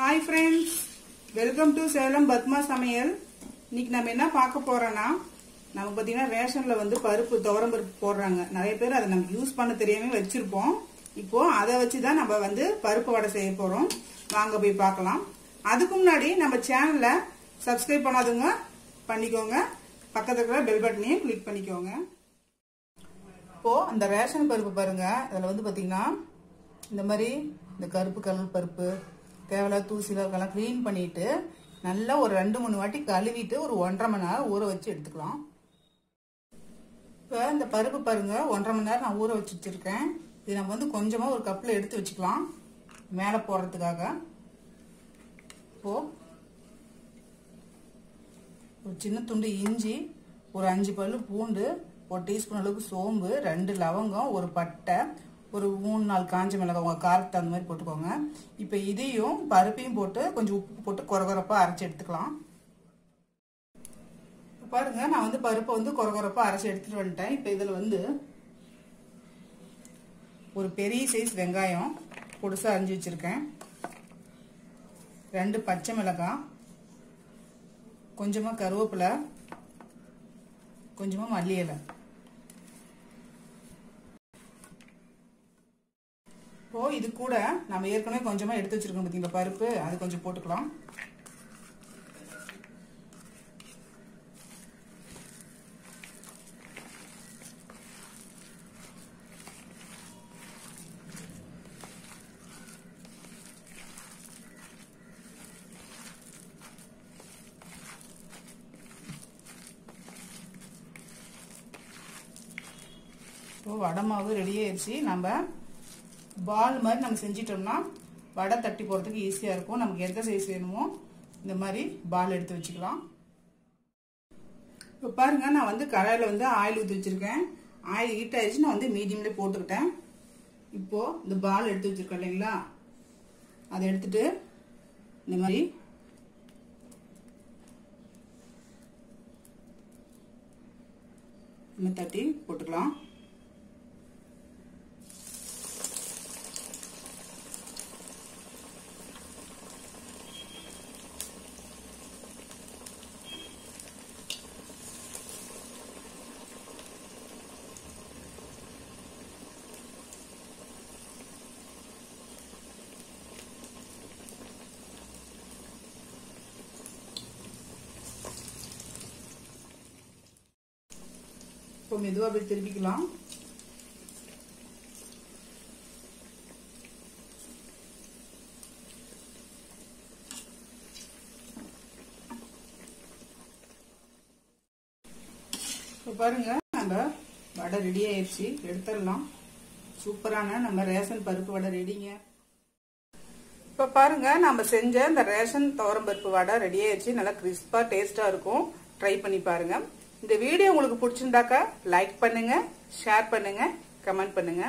Hi friends, welcome to Salem Padma Samayal. இன்னைக்கு நம்ம என்ன பார்க்க போறோம்னா நம்ம பாத்தீங்கன்னா ரேஷன்ல வந்து பருப்பு துவரம் பருப்பு போடுறாங்க. நிறைய பேர் அதை நம்ம யூஸ் பண்ண தெரியாம வச்சிருப்போம். இப்போ அதை வச்சு தான் நம்ம வந்து பருப்பு வடை செய்ய போறோம். வாங்க போய் பார்க்கலாம். அதுக்கு முன்னாடி நம்ம சேனலை சப்ஸ்கிரைப் பண்ணாதவங்க பண்ணிக்கோங்க. பக்கத்துல இருக்கிற பெல் பட்டனையும் கிளிக் பண்ணிக்கோங்க. இப்போ அந்த ரேஷன் பருப்பு பாருங்க, அதுல வந்து பாத்தீங்கன்னா இந்த மாதிரி இந்த கருப்பு கலர் பருப்பு தேவையில்லாத தூசில இருக்கலாம் கிளீன் பண்ணிட்டு நல்லா ஒரு 2-3 வாட்டி கழுவிட்டு ஒரு 1.5 மணி நேரம் ஊற வச்சு எடுத்துக்கலாம். இப்போ இந்த பருப்பு பாருங்க 1.5 மணி நேரம் நான் ஊற வச்சு வச்சிருக்கேன். இது நம்ம வந்து கொஞ்சமா ஒரு கப்ல எடுத்து வச்சுக்கலாம் மேலே போடுறதுக்காக. இப்போ ஒரு சின்ன துண்டு இஞ்சி, ஒரு 5 பல்லு பூண்டு, ஒரு டீஸ்பூன் அளவுக்கு சோம்பு, 2 லவங்கம், ஒரு பட்டை, ஒரு 3-4 காஞ்ச மிளகாய் உங்க காரத்துக்கு அந்த மாதிரி போட்டுக்கோங்க. இப்போ இதையும் பருப்பையும் போட்டு கொஞ்சம் உப்பு போட்டு கொரகொரப்பா அரைச்சி எடுத்துக்கலாம். பாருங்க நான் வந்து பருப்பை வந்து கொரகொரப்பா அரைச்சி எடுத்துட்டு வந்துட்டேன். இப்போ இதுல வந்து ஒரு பெரிய சைஸ் வெங்காயம் பொடிசா அரிஞ்சு வச்சிருக்கேன், 2 பச்சை மிளகாய், கொஞ்சமா கருவேப்பிலை, கொஞ்சமா மல்லி இலை. இப்போ இது கூட நம்ம ஏற்கனவே கொஞ்சமா எடுத்து வச்சிருக்கோம் பாத்தீங்களா பருப்பு, அது கொஞ்சம் போட்டுக்கலாம். இப்போ வடை மாவு ரெடி ஆயிடுச்சு. நம்ம பால் மாதிரி நம்ம செஞ்சிட்டோம்னா வடை தட்டி போறதுக்கு ஈஸியா இருக்கும். நமக்கு எந்த சைஸ் வேணுமோ இந்த மாதிரி பால் எடுத்து வச்சுக்கலாம். இப்போ பாருங்க நான் வந்து கடாயில வந்து ஆயில் ஊற்றி வச்சிருக்கேன். ஆயில் ஹீட் ஆயிடுச்சு, நான் வந்து மீடியம்ல போட்டுக்கிட்டேன். இப்போ இந்த பால் எடுத்து வச்சிருக்கேன் இல்லைங்களா, அதை எடுத்துட்டு இந்த மாதிரி தட்டி போட்டுக்கலாம். இப்போ மெதுவா அப்படி திருப்பிக்கலாம். இப்போ பாருங்க நம்ம வடை ரெடி ஆயிடுச்சு, எடுத்துடலாம். சூப்பரான நம்ம ரேஷன் பருப்பு வடை ரெடிங்க. இப்போ பாருங்க நம்ம செஞ்ச இந்த ரேஷன் துவரம் பருப்பு வடை ரெடி ஆயிடுச்சு. நல்லா கிறிஸ்பா டேஸ்டா இருக்கும். ட்ரை பண்ணி பாருங்க. இந்த வீடியோ உங்களுக்கு பிடிச்சிருந்தாக்கா லைக் பண்ணுங்க, ஷேர் பண்ணுங்க, கமெண்ட் பண்ணுங்க.